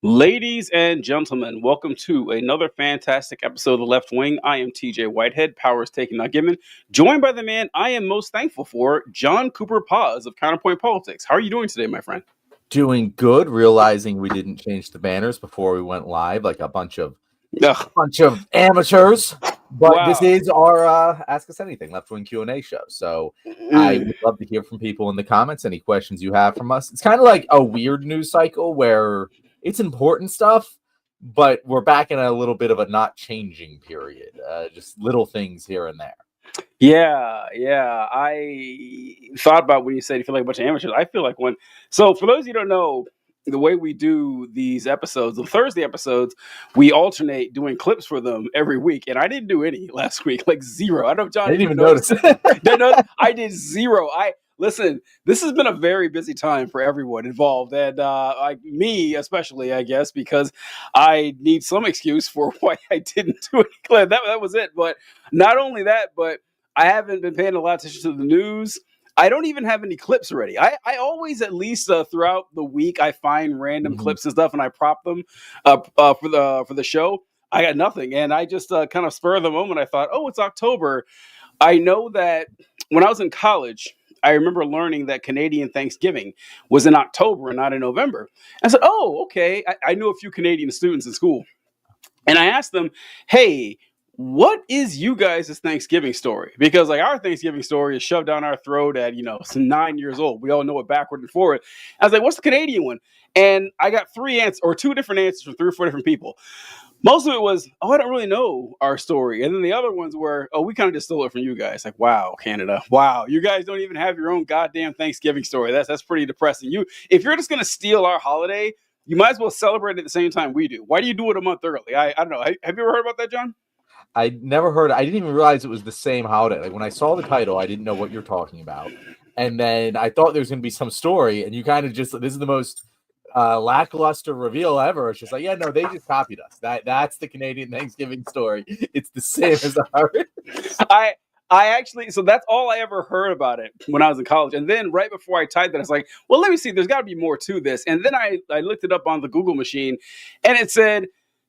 Ladies and gentlemen, welcome to another fantastic episode of The Left Wing. I am TJ Whitehead, powers taken not given, joined by the man I am most thankful for, John Cooper Paz of Counterpoint Politics. How are you doing today, my friend? Doing good, realizing we didn't change the banners before we went live, like a bunch of amateurs. But Wow. This is our Ask Us Anything Left Wing Q&A show. So I would love to hear from people in the comments, any questions you have from us. It's kind of like a weird news cycle where it's important stuff, but we're back in a little bit of a not changing period. Just little things here and there. Yeah. I thought about when you said you feel like a bunch of amateurs. I feel like one. So for those of you who don't know, the way we do these episodes, the Thursday episodes, we alternate doing clips for them every week. And I didn't do any last week, like zero. I don't know if John I didn't even notice. I did zero. Listen, this has been a very busy time for everyone involved, and like me especially, I guess, because I need some excuse for why I didn't do any clip. That was it. But not only that, but I haven't been paying a lot of attention to the news. I don't even have any clips ready. I always, at least throughout the week, I find random clips and stuff, and I prop them for the show. I got nothing, and I just kind of spur of the moment. I thought, oh, it's October. I know that when I was in college, I remember learning that Canadian Thanksgiving was in October and not in November. I said, oh, okay. I knew a few Canadian students in school, and I asked them, hey, what is you guys' Thanksgiving story? Because like our Thanksgiving story is shoved down our throat at, some 9 years old. We all know it backward and forward. I was like, what's the Canadian one? And I got two different answers from 3 or 4 different people. Most of it was, oh, I don't really know our story. And then the other ones were, oh, we kind of just stole it from you guys. Like, wow, Canada. Wow, you guys don't even have your own goddamn Thanksgiving story. That's pretty depressing. If you're just going to steal our holiday, you might as well celebrate at the same time we do. Why do you do it a month early? I don't know. Have you ever heard about that, John? I never heard. I didn't even realize it was the same holiday. Like when I saw the title, I didn't know what you're talking about, and then I thought there was going to be some story, and you kind of just this is the most lackluster reveal ever. It's just like, yeah, no, they just copied us. That's the Canadian Thanksgiving story. It's the same as ours. I actually, so that's all I ever heard about it when I was in college. And then right before I typed that, I was like, well, let me see. There's got to be more to this. And then I looked it up on the Google machine, and it said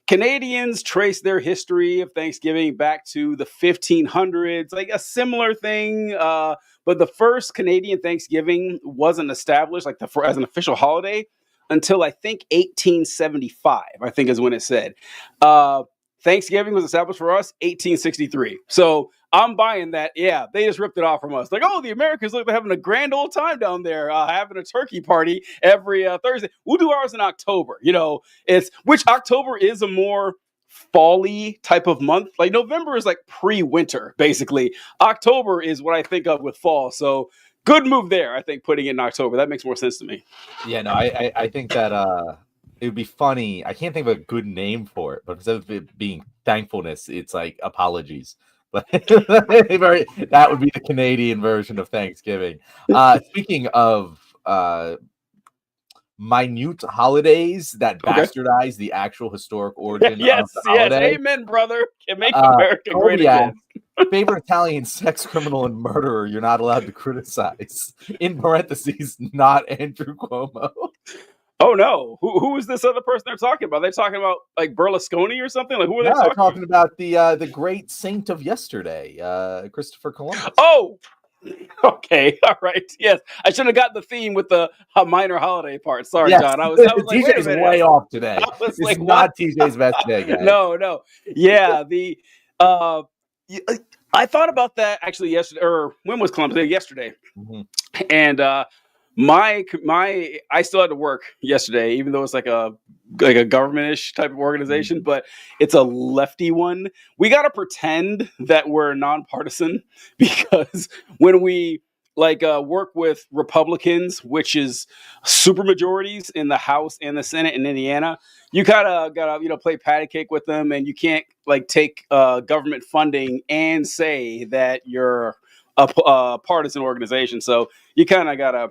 Canadians trace their history of Thanksgiving back to the 1500s, like a similar thing. But the first Canadian Thanksgiving wasn't established as an official holiday until I think 1875, I think is when it said. Thanksgiving was established for us 1863. So I'm buying that. Yeah, they just ripped it off from us. Like, oh, the Americans look like having a grand old time down there, having a turkey party every Thursday. We'll do ours in October. Which October is a more fall-y type of month. Like November is like pre-winter, basically. October is what I think of with fall. So good move there, I think, putting it in October. That makes more sense to me. Yeah, no, I think that it would be funny. I can't think of a good name for it, but instead of it being thankfulness, it's like apologies. But that would be the Canadian version of Thanksgiving. Speaking of minute holidays that bastardize the actual historic origin of the holiday. Yes, amen, brother. Can make America great again. Favorite Italian sex criminal and murderer you're not allowed to criticize. In parentheses, not Andrew Cuomo. Oh no! Who is this other person they're talking about? They're talking about like Berlusconi or something. Like who are they talking about? The great saint of yesterday, Christopher Columbus. Oh, okay, all right. Yes, I should have got the theme with the minor holiday part. Sorry, yes. John. I was like, TJ's way off today. It's like, not TJ's best day, guys. No. Yeah, I thought about that actually yesterday, or when was Columbus Day? Yesterday, and I still had to work yesterday, even though it's like a government-ish type of organization, but it's a lefty one. We got to pretend that we're nonpartisan because when we work with Republicans, which is super majorities in the House and the Senate in Indiana, you kind of gotta play patty cake with them, and you can't take government funding and say that you're a partisan organization. So you kind of gotta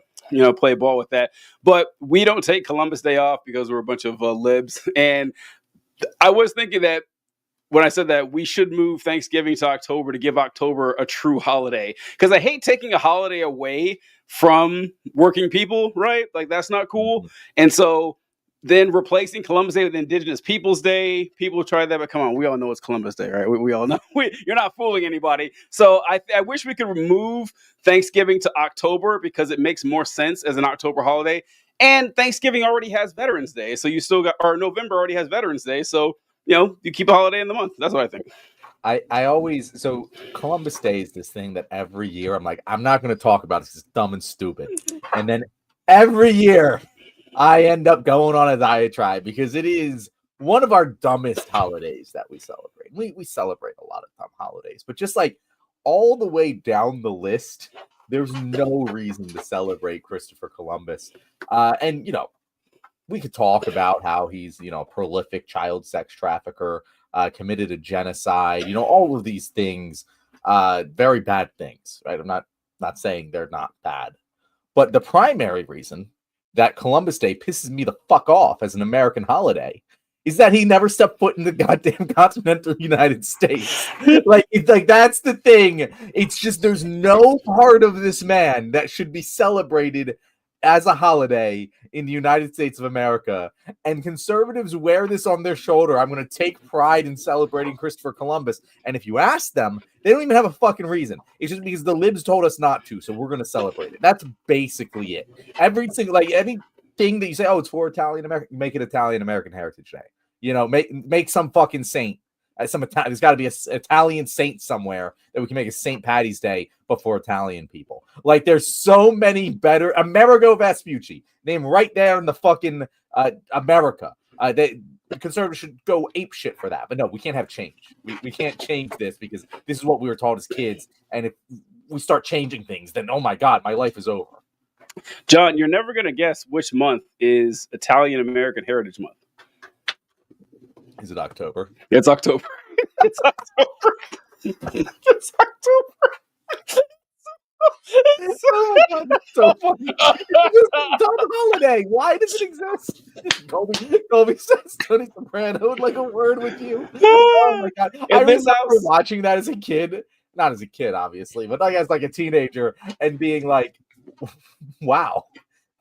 play ball with that. But we don't take Columbus Day off because we're a bunch of libs. And I was thinking that when I said that we should move Thanksgiving to October to give October a true holiday, because I hate taking a holiday away from working people, right? Like that's not cool. And so then replacing Columbus Day with Indigenous Peoples Day. People try that, but come on, we all know it's Columbus Day, right? We all know. You're not fooling anybody. So I wish we could remove Thanksgiving to October because it makes more sense as an October holiday. And Thanksgiving already has Veterans Day, so you still got, or November already has Veterans Day, so you keep a holiday in the month. That's what I think. I always, so Columbus Day is this thing that every year I'm like, I'm not going to talk about it. It's dumb and stupid. And then every year I end up going on a diatribe because it is one of our dumbest holidays that we celebrate. We celebrate a lot of dumb holidays, but just like all the way down the list, there's no reason to celebrate Christopher Columbus. And, we could talk about how he's, a prolific child sex trafficker, committed a genocide, all of these things, very bad things, right? I'm not saying they're not bad, but the primary reason that Columbus Day pisses me the fuck off as an American holiday is that he never stepped foot in the goddamn continental United States. It's like that's the thing. It's just there's no part of this man that should be celebrated as a holiday in the United States of America, and conservatives wear this on their shoulder. I'm going to take pride in celebrating Christopher Columbus. And if you ask them, they don't even have a fucking reason. It's just because the libs told us not to, so we're going to celebrate it. That's basically it. Anything that you say, oh, it's for Italian American, make it Italian American Heritage Day. Make some fucking saint. There's got to be an Italian saint somewhere that we can make a St. Patty's Day, but for Italian people. Like, there's so many better. Amerigo Vespucci, name right there in the fucking America. The conservatives should go ape shit for that. But no, we can't have change. We can't change this because this is what we were taught as kids. And if we start changing things, then, oh my God, my life is over. John, you're never going to guess which month is Italian American Heritage Month. Is it October? It's October. It's October. It's October. It's so funny. It's a dumb holiday. Why does it exist? Colby says Tony Soprano would like a word with you. Oh my God. I remember watching that as a kid. Not as a kid, obviously, but I guess like a teenager and being like, wow,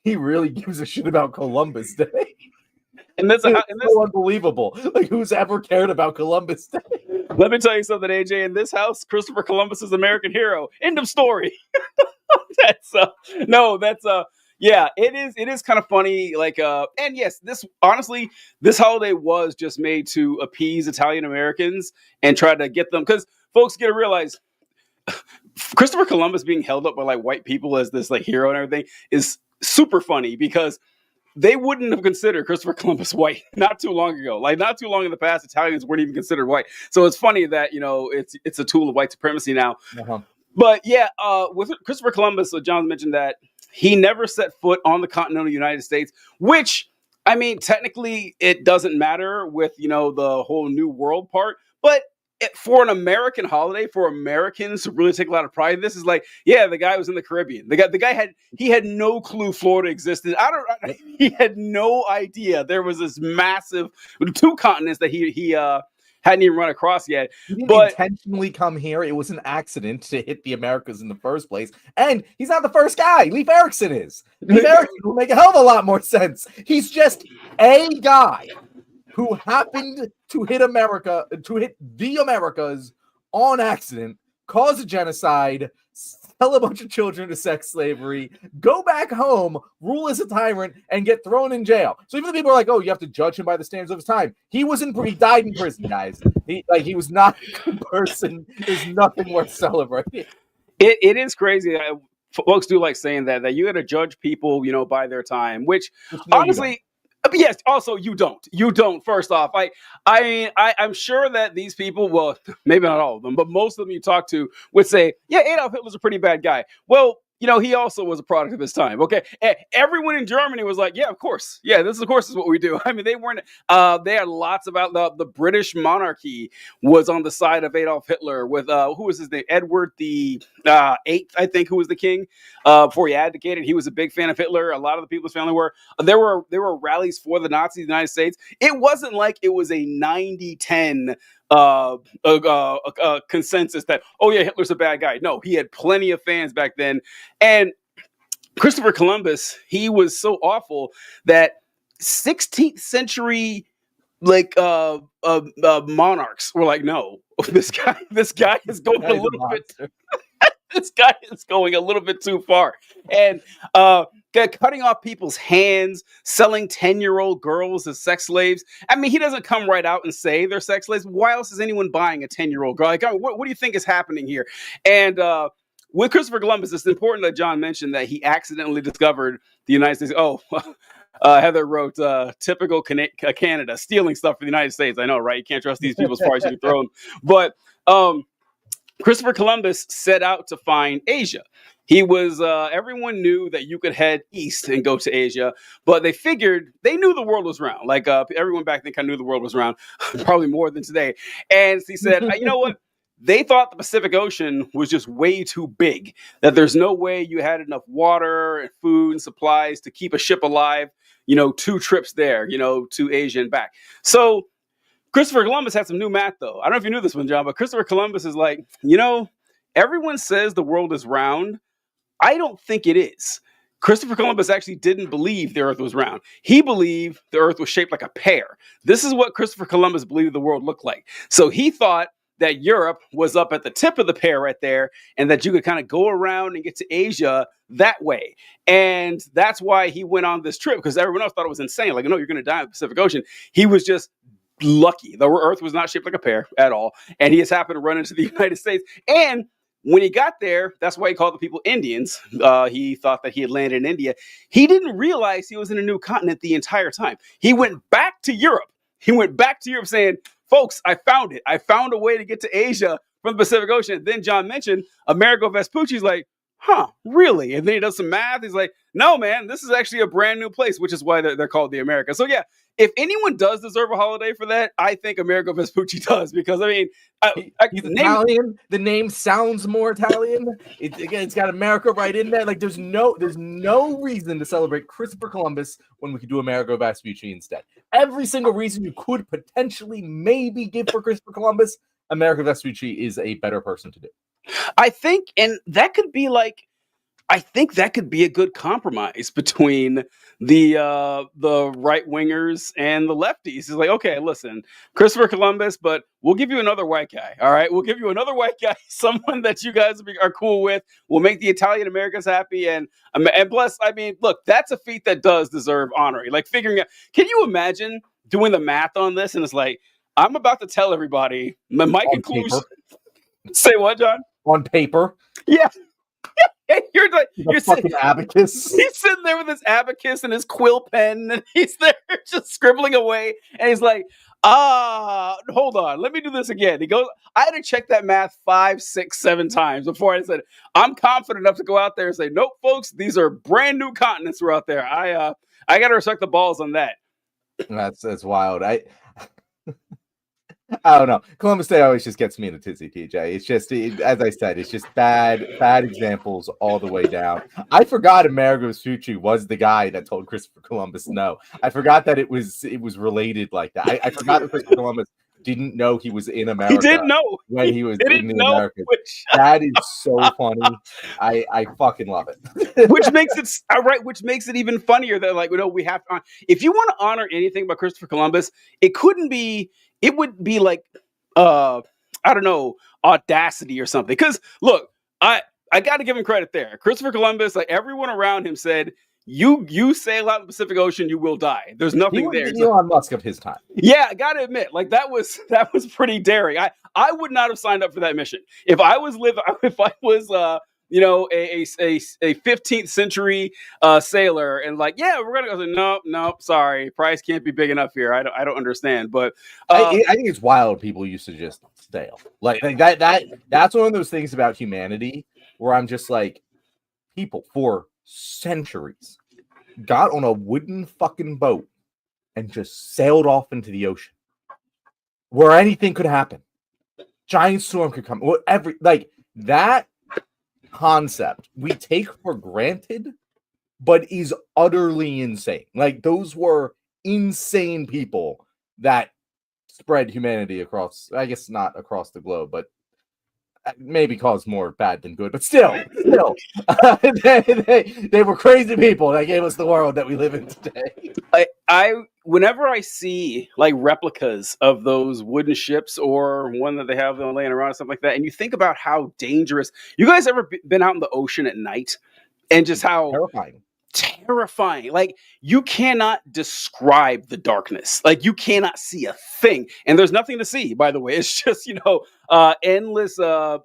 he really gives a shit about Columbus Day. And that's so unbelievable. Like, who's ever cared about Columbus Day? Let me tell you something, AJ. In this house, Christopher Columbus is American hero. End of story. Yeah, it is kind of funny. And yes, this holiday was just made to appease Italian Americans and try to get them, because folks got to realize Christopher Columbus being held up by like white people as this like hero and everything is super funny because they wouldn't have considered Christopher Columbus white not too long ago. Like, not too long in the past, Italians weren't even considered white. So it's funny that, it's a tool of white supremacy now. Uh-huh. But yeah, with Christopher Columbus, so John mentioned that he never set foot on the continental United States, which, I mean, technically it doesn't matter with, the whole New World part, but for an American holiday, for Americans to really take a lot of pride in this, is like, yeah, the guy was in the Caribbean. The guy had no clue Florida existed. He had no idea there was this massive 2 continents that he hadn't even run across yet. He didn't intentionally come here. It was an accident to hit the Americas in the first place. And he's not the first guy. Leif Erikson is. Leif Erikson will make a hell of a lot more sense. He's just a guy who happened to hit the Americas on accident, cause a genocide, sell a bunch of children to sex slavery, go back home, rule as a tyrant, and get thrown in jail. So even the people are like, oh, you have to judge him by the standards of his time. He died in prison, guys. He was not a good person. There's nothing worth celebrating. It is crazy. Folks do like saying that you got to judge people, by their time, which honestly. Yes. Also, you don't. First off, I'm sure that these people, well, maybe not all of them, but most of them you talk to would say, yeah, Adolf Hitler's a pretty bad guy. Well, he also was a product of his time. Okay. And everyone in Germany was like, yeah, of course. Yeah, this is what we do. I mean, they weren't, they had lots about the British monarchy was on the side of Adolf Hitler with, who was his name? Edward the 8th, I think, who was the king before he abdicated. He was a big fan of Hitler. A lot of the people in his family were. There were rallies for the Nazis in the United States. It wasn't like it was a 90-10 consensus that, oh yeah, Hitler's a bad guy. No, he had plenty of fans back then. And Christopher Columbus, he was so awful that 16th century monarchs were like, no, this guy is going a little bit. This guy is going a little bit too far, and cutting off people's hands, selling 10-year-old girls as sex slaves. I mean, he doesn't come right out and say they're sex slaves. Why else is anyone buying a 10-year-old girl? Like, what do you think is happening here? And with Christopher Columbus, it's important that John mentioned that he accidentally discovered the United States. Oh, Heather wrote, typical Canada, stealing stuff from the United States. I know, right? You can't trust these people as far as you can throw them. But Christopher Columbus set out to find Asia. He was, everyone knew that you could head east and go to Asia, but they knew the world was round. Like everyone back then kind of knew the world was round, probably more than today. And he said, you know what? They thought the Pacific Ocean was just way too big, that there's no way you had enough water and food and supplies to keep a ship alive, 2 trips there, to Asia and back. So Christopher Columbus had some new math, though. I don't know if you knew this one, John, but Christopher Columbus is like, everyone says the world is round. I don't think it is. Christopher Columbus actually didn't believe the Earth was round. He believed the Earth was shaped like a pear. This is what Christopher Columbus believed the world looked like. So he thought that Europe was up at the tip of the pear right there, and that you could kind of go around and get to Asia that way. And that's why he went on this trip, because everyone else thought it was insane. Like, no, you're going to die in the Pacific Ocean. He was just lucky. The Earth was not shaped like a pear at all. And he just happened to run into the United States. And when he got there, that's why he called the people Indians. He thought that he had landed in India. He didn't realize he was in a new continent the entire time. He went back to Europe. Saying, folks, I found it. I found a way to get to Asia from the Pacific Ocean. Then John mentioned Amerigo Vespucci's like, huh, really? And then he does some math. He's like, no, man, this is actually a brand new place, which is why they're called the Americas. So yeah, if anyone does deserve a holiday for that, I think Amerigo Vespucci does, because I mean, he's Italian. The name sounds more Italian. It's got America right in there. Like there's no reason to celebrate Christopher Columbus when we could do Amerigo Vespucci instead. Every single reason you could potentially maybe give for Christopher Columbus, Amerigo Vespucci is a better person to do. I think, and that could be like, I think that could be a good compromise between the right wingers and the lefties. It's like, okay, listen, Christopher Columbus, but we'll give you another white guy. All right, we'll give you another white guy, someone that you guys are cool with. We'll make the Italian Americans happy, and plus, I mean, look, that's a feat that does deserve honoring. Like figuring out, can you imagine doing the math on this? And it's like, I'm about to tell everybody my conclusion. Say what, John? On paper, yeah. You're sitting abacus. He's sitting there with his abacus and his quill pen, and he's there just scribbling away. And he's like, hold on, let me do this again. He goes, I had to check that math 5, 6, 7 times before I said, I'm confident enough to go out there and say, nope, folks, these are brand new continents we're out there. I got to respect the balls on that. That's wild. I don't know. Columbus Day always just gets me in a tizzy, TJ. It's just, as I said, it's just bad examples all the way down. I forgot Amerigo Vespucci was the guy that told Christopher Columbus no. I forgot that it was related like that. I forgot that Christopher Columbus didn't know he was in America. He didn't know when he was in the Americas. That is so funny. I fucking love it. Which makes it even funnier that, like, we have to, if you want to honor anything about Christopher Columbus, it would be like, I don't know, audacity or something. Because look, I got to give him credit there. Christopher Columbus, like everyone around him said, you sail out the Pacific Ocean, you will die. There's nothing there. Elon Musk of his time. Yeah, I got to admit, like that was pretty daring. I would not have signed up for that mission if I was a 15th century sailor, and like, yeah, we're gonna go. Nope, sorry, price can't be big enough here. I don't understand, but I think it's wild. People used to just sail like that's one of those things about humanity where I'm just like, people for centuries got on a wooden fucking boat and just sailed off into the ocean where anything could happen. Giant storm could come. Whatever, like that concept we take for granted, but is utterly insane. Like those were insane people that spread humanity across, I guess not across the globe, but maybe caused more bad than good, but still, they were crazy people that gave us the world that we live in today. I whenever I see like replicas of those wooden ships or one that they have laying around or something like that, and you think about how dangerous. You guys ever been out in the ocean at night and just how terrifying, like you cannot describe the darkness, like you cannot see a thing, and there's nothing to see, by the way. It's just endless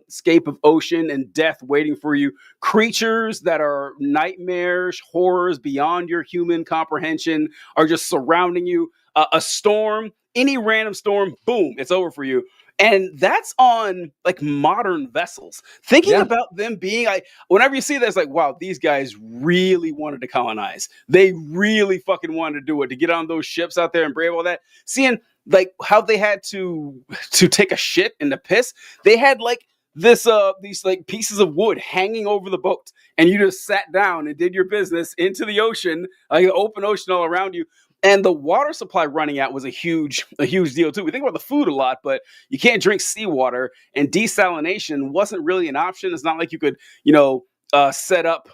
scape of ocean and death waiting for you, creatures that are nightmarish horrors beyond your human comprehension are just surrounding you. A storm, any random storm, boom, it's over for you. And that's on like modern vessels. Thinking about them being like, whenever you see that, it's like, wow, these guys really wanted to colonize. They really fucking wanted to do it, to get on those ships out there and brave all that. Seeing like how they had to take a shit in the piss. They had like these like pieces of wood hanging over the boat, and you just sat down and did your business into the ocean, like the open ocean all around you. And the water supply running out was a huge deal too. We think about the food a lot, but you can't drink seawater, and desalination wasn't really an option. It's not like you could, set up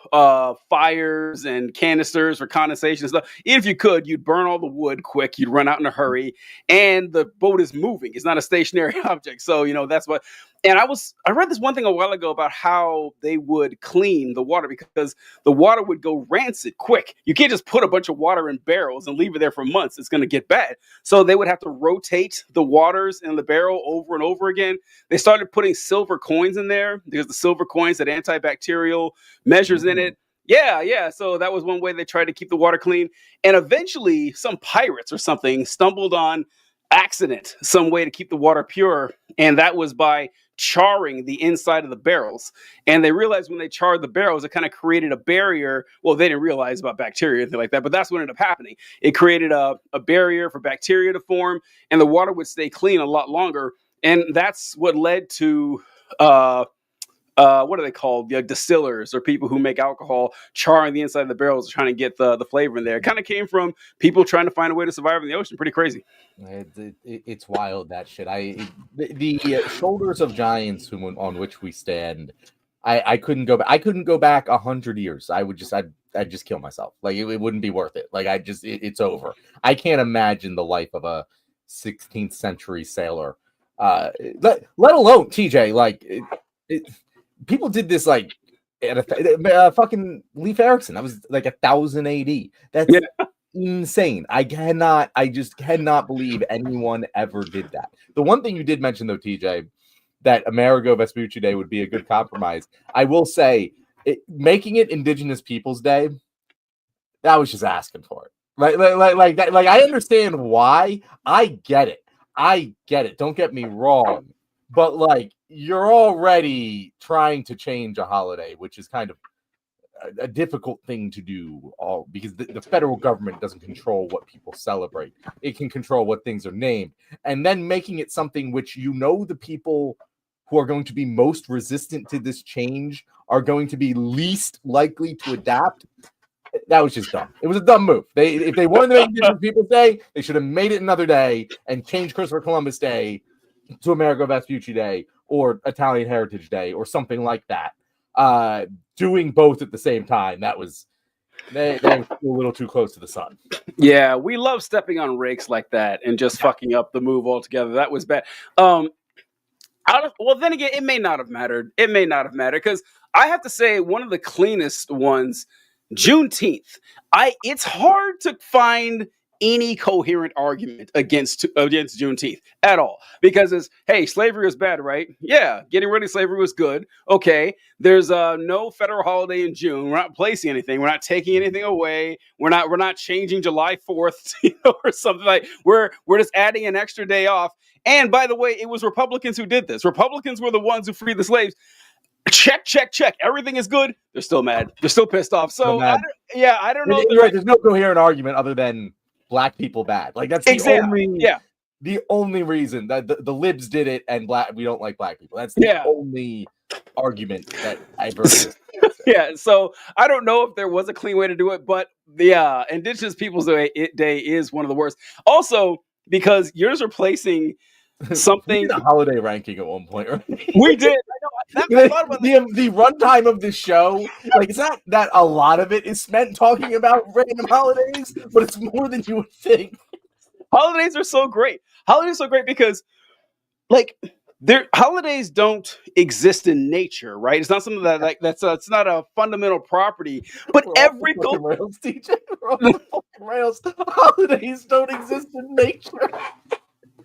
fires and canisters for condensation and stuff. Even if you could, you'd burn all the wood quick. You'd run out in a hurry, and the boat is moving. It's not a stationary object. So, that's what. And I read this one thing a while ago about how they would clean the water, because the water would go rancid quick. You can't just put a bunch of water in barrels and leave it there for months. It's going to get bad. So they would have to rotate the waters in the barrel over and over again. They started putting silver coins in there because the silver coins had antibacterial measures in it. Yeah. So that was one way they tried to keep the water clean. And eventually some pirates or something stumbled on accident some way to keep the water pure. And that was by charring the inside of the barrels. And they realized when they charred the barrels, it kind of created a barrier. Well, they didn't realize about bacteria or anything like that, but that's what ended up happening. It created a barrier for bacteria to form, and the water would stay clean a lot longer. And that's what led to what are they called? The distillers, or people who make alcohol, charring the inside of the barrels, trying to get the flavor in there. It kind of came from people trying to find a way to survive in the ocean. Pretty crazy. It's wild, that shit. The shoulders of giants on which we stand. I couldn't go back. I couldn't go back 100 years. I'd just kill myself. Like it wouldn't be worth it. Like it's over. I can't imagine the life of a 16th century sailor. Let alone TJ. Like people did this like at fucking Leif Erikson. That was like 1000 AD. That's insane. I just cannot believe anyone ever did that. The one thing you did mention though, TJ, that Amerigo Vespucci Day would be a good compromise. I will say, making it Indigenous Peoples Day, that was just asking for it. Like that. Like I understand why. I get it. Don't get me wrong, but like you're already trying to change a holiday, which is kind of a difficult thing to do, because the federal government doesn't control what people celebrate. It can control what things are named, and then making it something which the people who are going to be most resistant to this change are going to be least likely to adapt. That was just dumb. It was a dumb move. If they wanted to make Indigenous Peoples Day, they should have made it another day and changed Christopher Columbus Day to Amerigo Vespucci Day or Italian Heritage Day or something like that. Doing both at the same time, that was they were a little too close to the sun. Yeah, we love stepping on rakes like that and just fucking up the move altogether. That was bad. Well, then again, it may not have mattered. Because I have to say, one of the cleanest ones, Juneteenth. It's hard to find any coherent argument against Juneteenth at all, because it's, hey, slavery was bad, right? Yeah, getting rid of slavery was good. Okay, there's no federal holiday in June. We're not placing anything. We're not taking anything away. We're not changing July 4th, or something like. We're just adding an extra day off. And by the way, it was Republicans who did this. Republicans were the ones who freed the slaves. Check. Everything is good. They're still mad. They're still pissed off. So I don't know. Right. There's no coherent argument other than black people bad. Like that's the only reason that the libs did it, and we don't like black people. That's the only argument that I've heard. Yeah, so I don't know if there was a clean way to do it, but the Indigenous Peoples Day is one of the worst. Also, because you're replacing something. We did a holiday ranking at one point, right? We did. I thought about that. The runtime of the show, like, it's not that a lot of it is spent talking about random holidays, but it's more than you would think. Holidays are so great. Holidays are so great because, like, holidays don't exist in nature, right? It's not something that that's it's not a fundamental property. But every fucking rails, DJ. We're off the fucking rails. Holidays don't exist in nature.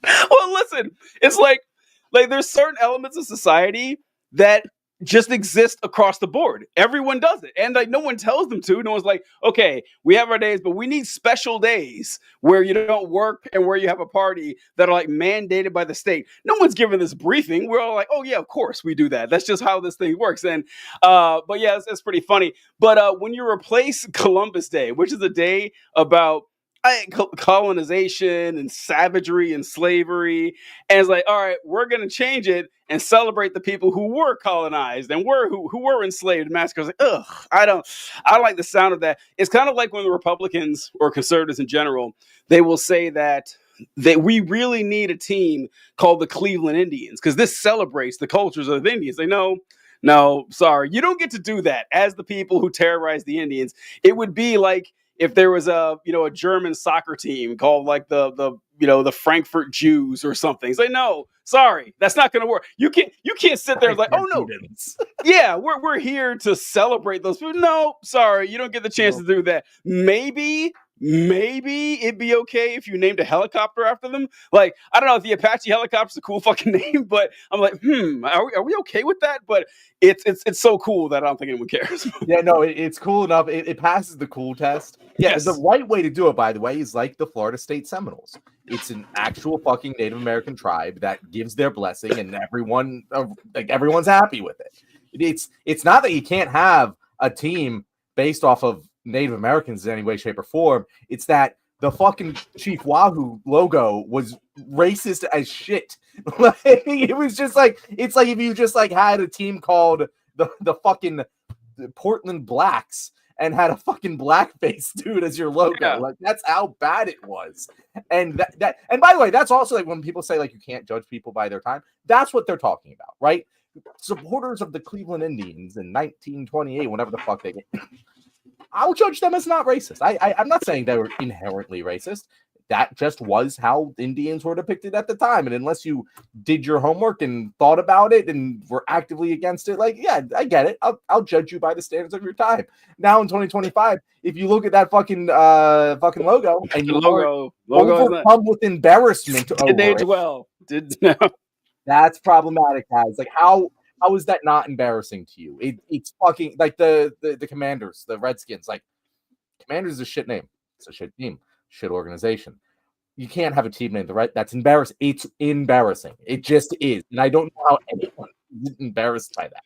Well, listen, it's like there's certain elements of society that just exist across the board. Everyone does it, and like no one tells them to. No one's like, okay, we have our days, but we need special days where you don't work and where you have a party that are like mandated by the state. No one's giving this briefing. We're all like, oh yeah, of course we do that. That's just how this thing works. And but yeah, it's pretty funny. But when you replace Columbus Day, which is a day about colonization and savagery and slavery, and it's like, all right, we're gonna change it and celebrate the people who were colonized and who were enslaved and massacred. Like, ugh, I don't like the sound of that. It's kind of like when the Republicans or conservatives in general, they will say that we really need a team called the Cleveland Indians because this celebrates the cultures of the Indians. They know. No, sorry, you don't get to do that. As the people who terrorized the Indians, it would be like if there was a German soccer team called like the Frankfurt Jews or something. It's like, no, sorry, that's not going to work. You can't sit there like, oh no, yeah, we're here to celebrate those people. No, sorry, you don't get the chance to do that. Maybe it'd be okay if you named a helicopter after them. Like, I don't know if the Apache helicopter's a cool fucking name, but I'm like, are we okay with that? But it's so cool that I don't think anyone cares. Yeah, no, it's cool enough. It passes the cool test. Yeah, Yes. The right way to do it, by the way, is like the Florida State Seminoles. It's an actual fucking Native American tribe that gives their blessing, and everyone's happy with it. It's not that you can't have a team based off of Native Americans in any way, shape, or form. It's that the fucking Chief Wahoo logo was racist as shit. Like, it was just like, it's like if you just like had a team called the fucking Portland Blacks and had a fucking blackface dude as your logo. Yeah. Like, that's how bad it was. And and by the way, that's also like when people say like you can't judge people by their time. That's what they're talking about, right? Supporters of the Cleveland Indians in 1928, whenever the fuck they get. I'll judge them as not racist. I'm not saying they were inherently racist. That just was how Indians were depicted at the time. And unless you did your homework and thought about it and were actively against it, like, yeah, I get it. I'll judge you by the standards of your time. Now in 2025, if you look at that fucking logo and you logo overcome with embarrassment didn't age well. That's problematic, guys. Like, how is that not embarrassing to you? It's fucking like the Commanders, the Redskins. Like, Commanders is a shit name. It's a shit team, shit organization. You can't have a team named that's embarrassing. It's embarrassing. It just is. And I don't know how anyone is embarrassed by that.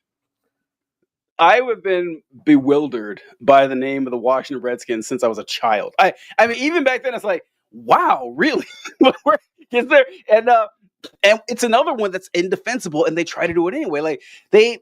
I have been bewildered by the name of the Washington Redskins since I was a child. I mean, even back then, it's like, wow, really? Where is there? And it's another one that's indefensible, and they try to do it anyway. Like they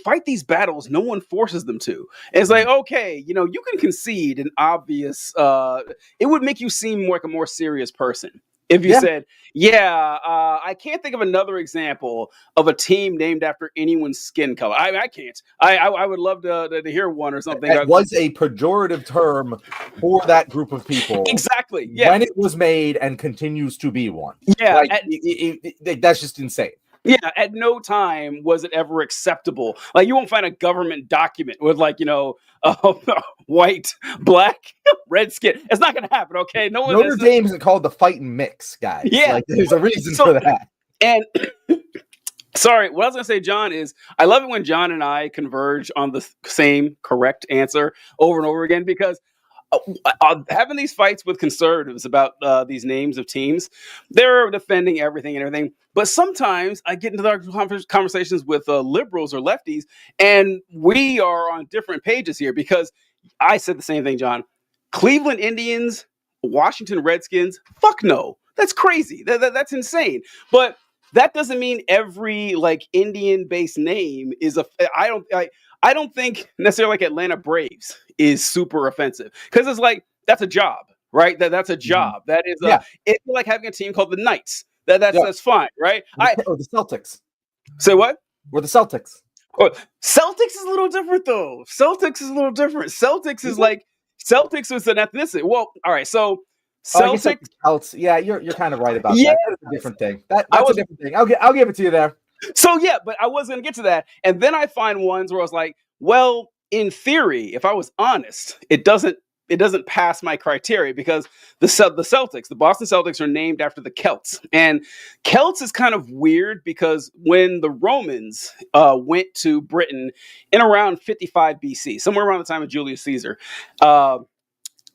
fight these battles, no one forces them to. And it's like, okay, you can concede an obvious. It would make you seem like a more serious person if you said, I can't think of another example of a team named after anyone's skin color. I can't. I would love to hear one or something. It was a pejorative term for that group of people. Exactly. Yeah. When it was made and continues to be one. Yeah. Like, that's just insane. Yeah, at no time was it ever acceptable. Like, you won't find a government document with like, white, black, redskin. It's not going to happen, okay? Notre Dame isn't called the Fighting Mix, guys. Yeah. Like, there's a reason for that. And sorry, what I was going to say, John, is I love it when John and I converge on the same correct answer over and over again, because having these fights with conservatives about these names of teams, they're defending everything. But sometimes I get into the conversations with liberals or lefties, and we are on different pages here, because I said the same thing, John. Cleveland Indians, Washington Redskins, fuck no. That's crazy. That's insane. But that doesn't mean every like Indian-based name is I don't think necessarily like Atlanta Braves is super offensive, because it's like, that's a job, right? That's a job. Mm-hmm. That is it's like having a team called the Knights. That's fine, right? Or the Celtics. Say what? Or the Celtics. Oh, Celtics is a little different though. Celtics is a little different. Celtics is like Celtics was an ethnicity. Well, all right, so Oh, I guess like Celtics. Celts. Yeah, you're kind of right about Yeah, that. That's a different thing. I That's a was different thing. I'll give it to you there. so yeah, but I was gonna get to that, and then I find ones where I was like, well, in theory, if I was honest, it doesn't pass my criteria because the Celtics, the Boston Celtics, are named after the Celts, and Celts is kind of weird because when the Romans went to Britain in around 55 BC, somewhere around the time of Julius Caesar. Uh,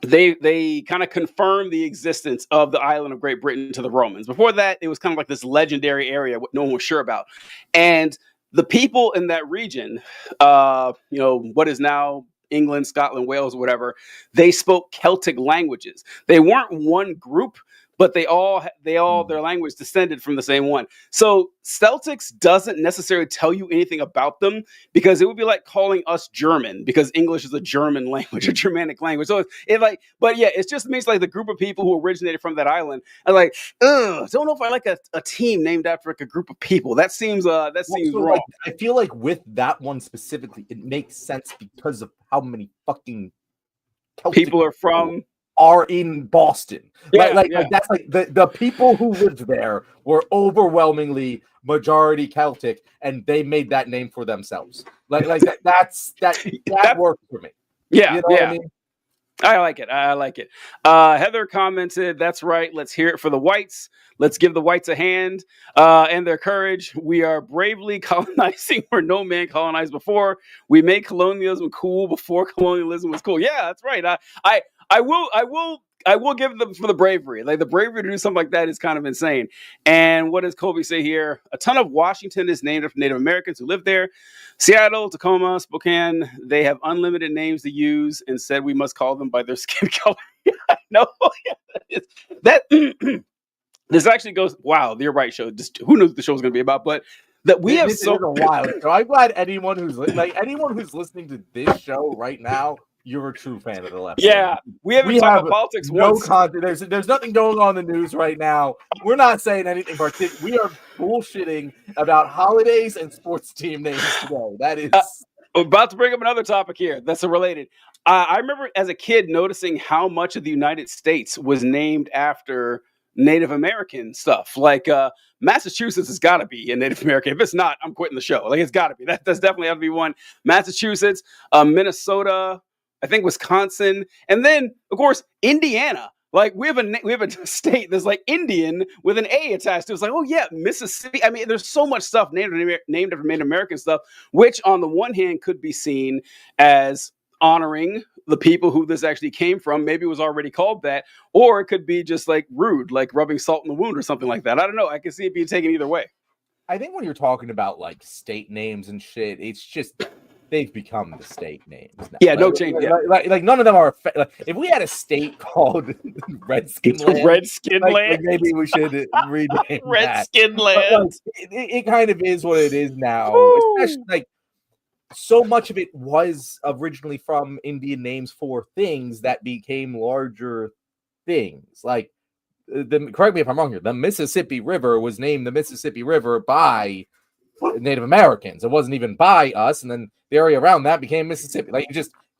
they kind of confirmed the existence of the island of Great Britain to the Romans. Before that, it was kind of like this legendary area what no one was sure about. And the people in that region, what is now England, Scotland, Wales, whatever, they spoke Celtic languages. They weren't one group, but they all their language descended from the same one. So Celtics doesn't necessarily tell you anything about them because it would be like calling us German because English is a German language, a Germanic language. So but yeah, it just means like the group of people who originated from that island. And like, don't know if I like a team named after like a group of people. That seems Also, wrong. like, I feel like with that one specifically, it makes sense because of how many fucking Celtic People are from are in Boston. yeah, Like yeah. that's like the people who lived there were overwhelmingly majority Celtic, and they made that name for themselves. Like that works for me. Yeah, You know yeah. what I mean? I like it. I like it. Heather commented, "That's right. Let's hear it for the whites. Let's give the whites a hand and their courage. We are bravely colonizing where no man colonized before. We made colonialism cool before colonialism was cool." Yeah, that's right. I will give them for the bravery. Like the bravery to do something like that is kind of insane. And what does Colby say here? A ton of Washington is named after Native Americans who live there. Seattle, Tacoma, Spokane, they have unlimited names to use and said we must call them by their skin color. No, that this actually goes. Wow, you're right. Show. Just who knows what the show's going to be about, but that we have This so is a wild. So I'm glad anyone who's listening to this show right now, you're a true fan of the left. yeah. We haven't We talked have about politics no once. content. There's nothing going on in the news right now. We're not saying anything particular. We are bullshitting about holidays and sports team names today. That is About to bring up another topic here that's related. I remember as a kid noticing how much of the United States was named after Native American stuff. Like Massachusetts has got to be a Native American. If it's not, I'm quitting the show. Like it's got to be. That's definitely have to be one. Massachusetts, Minnesota, I think Wisconsin, and then of course Indiana. Like we have a state that's like Indian with an A attached to it. It's like, oh yeah, Mississippi. I mean, there's so much stuff named after Native American stuff, which on the one hand could be seen as honoring the people who this actually came from. Maybe it was already called that, or it could be just like rude, like rubbing salt in the wound or something like that. I don't know. I can see it being taken either way. I think when you're talking about like state names and shit, it's just they've become the state names now. Yeah, no change. Yeah. Like none of them are. Like, if we had a state called Redskin Land, Redskin like Land. maybe we should rename Redskin that. Land. But, like, it kind of is what it is now. Woo. Especially like so much of it was originally from Indian names for things that became larger things. Like correct me if I'm wrong here. The Mississippi River was named the Mississippi River by Native Americans. It wasn't even by us, and then the area around that became Mississippi. Like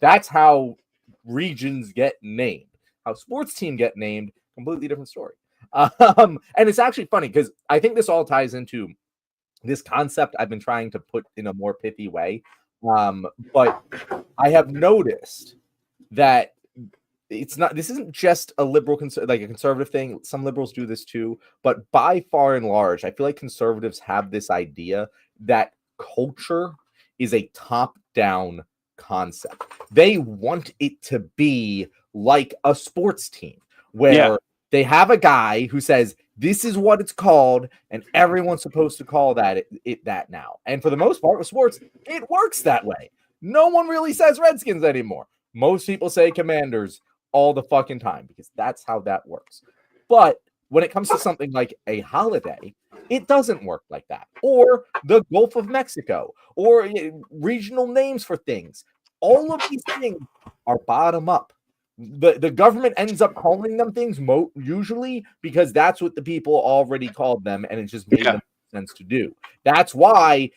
that's how regions get named. How sports team get named, completely different story. And it's actually funny because I think this all ties into this concept I've been trying to put in a more pithy way. But I have noticed that this isn't just a liberal like a conservative thing. Some liberals do this too, but by far and large, I feel like conservatives have this idea that culture is a top-down concept. They want it to be like a sports team where they have a guy who says this is what it's called, and everyone's supposed to call that that now. And for the most part with sports, it works that way. No one really says Redskins anymore. Most people say Commanders all the fucking time because that's how that works. But when it comes to something like a holiday, it doesn't work like that. Or the Gulf of Mexico, or regional names for things. All of these things are bottom up. The government ends up calling them things usually because that's what the people already called them, and it just made them sense to do. That's why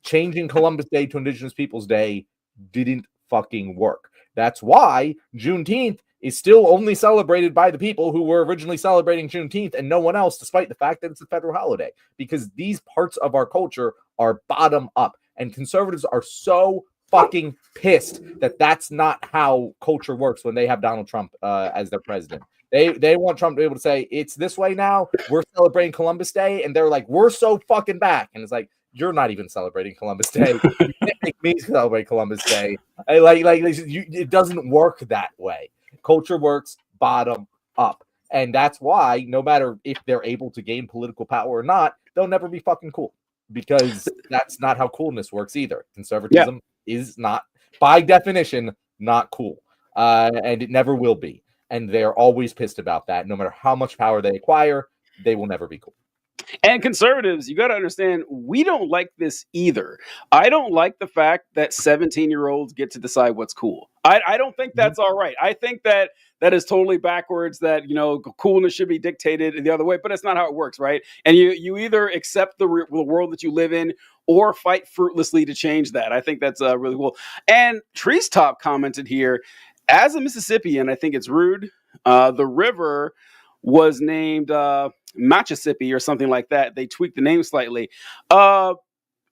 changing Columbus Day to Indigenous Peoples Day didn't fucking work. That's why Juneteenth is still only celebrated by the people who were originally celebrating Juneteenth and no one else, despite the fact that it's a federal holiday, because these parts of our culture are bottom up, and conservatives are so fucking pissed that that's not how culture works when they have Donald Trump as their president. They want Trump to be able to say, it's this way now, we're celebrating Columbus Day, and they're like, we're so fucking back. And it's like, you're not even celebrating Columbus Day. You can't make me celebrate Columbus Day. It doesn't work that way. Culture works bottom up. And that's why, no matter if they're able to gain political power or not, they'll never be fucking cool. Because that's not how coolness works either. Conservatism is not, by definition, not cool. And it never will be. And they're always pissed about that. No matter how much power they acquire, they will never be cool. And conservatives, you got to understand, we don't like this either. I don't like the fact that 17-year-olds get to decide what's cool. I don't think that's all right. I think that is totally backwards, that, coolness should be dictated the other way, but it's not how it works, right? And you either accept the world that you live in or fight fruitlessly to change that. I think that's really cool. And Trees Top commented here, as a Mississippian, I think it's rude. The river was named Mississippi or something like that. They tweaked the name slightly.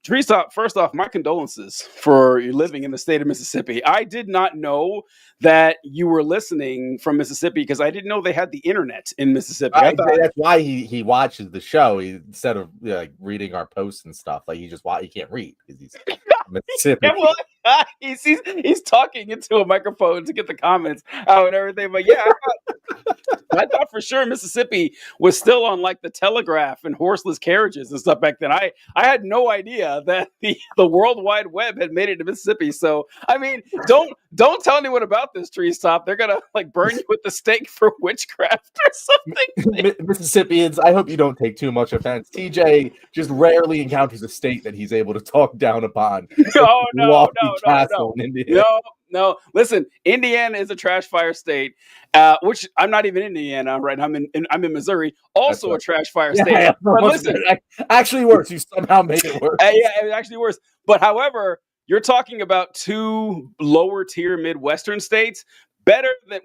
Trees Top, first off, my condolences for living in the state of Mississippi. I did not know that you were listening from Mississippi because I didn't know they had the internet in Mississippi. That's why he watches the show instead of reading our posts and stuff. Like he can't read because he's Mississippi. He's talking into a microphone to get the comments out and everything. But yeah, I thought for sure Mississippi was still on like the telegraph and horseless carriages and stuff back then. I had no idea that the World Wide Web had made it to Mississippi. So I mean, don't tell anyone about this, Trees Top. They're gonna like burn you with the stake for witchcraft or something. Mississippians, I hope you don't take too much offense. TJ just rarely encounters a state that he's able to talk down upon. No. Listen, Indiana is a trash fire state, which I'm not even in Indiana right now. I'm in Missouri, also a trash fire state. Yeah, but listen, actually worse. You somehow made it worse. Yeah, it actually worse. But however, you're talking about two lower tier Midwestern states, better than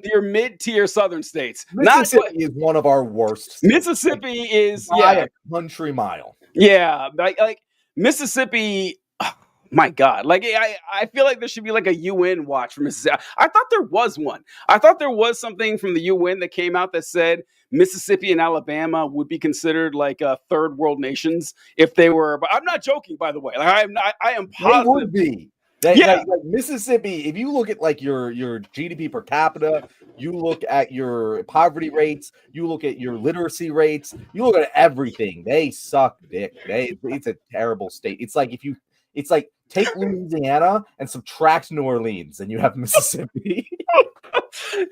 your mid-tier southern states. Mississippi is one of our worst states. Mississippi is by a country mile. Yeah, like Mississippi. Oh, my God, like I feel like there should be like a UN watch for Mississippi. I thought there was one. I thought there was something from the UN that came out that said Mississippi and Alabama would be considered like third world nations if they were. But I'm not joking, by the way. Like I am positive. They would be. Like Mississippi, if you look at like your GDP per capita, you look at your poverty rates, you look at your literacy rates, you look at everything, they suck dick. It's a terrible state. It's like take Louisiana and subtract New Orleans and you have Mississippi.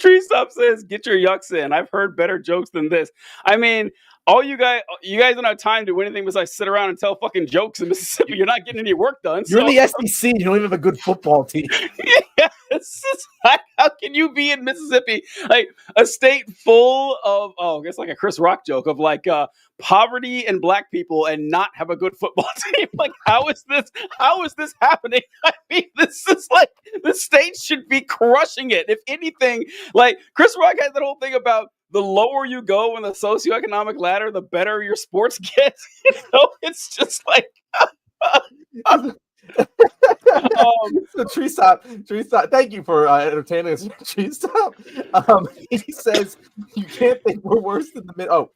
Trees Top says, get your yucks in. I've heard better jokes than this. I mean, all you guys don't have time to do anything besides sit around and tell fucking jokes in Mississippi. You're not getting any work done. You're in the SEC. You don't even have a good football team. Yeah, how can you be in Mississippi, like a state full of I guess like a Chris Rock joke of like poverty and black people and not have a good football team? Like how is this happening? I mean, this is like the state should be crushing it. If anything, like Chris Rock had that whole thing about the lower you go in the socioeconomic ladder, the better your sports get. It's just like so Trees Top, thank you for entertaining us. Trees Top, he says you can't think we're worse than the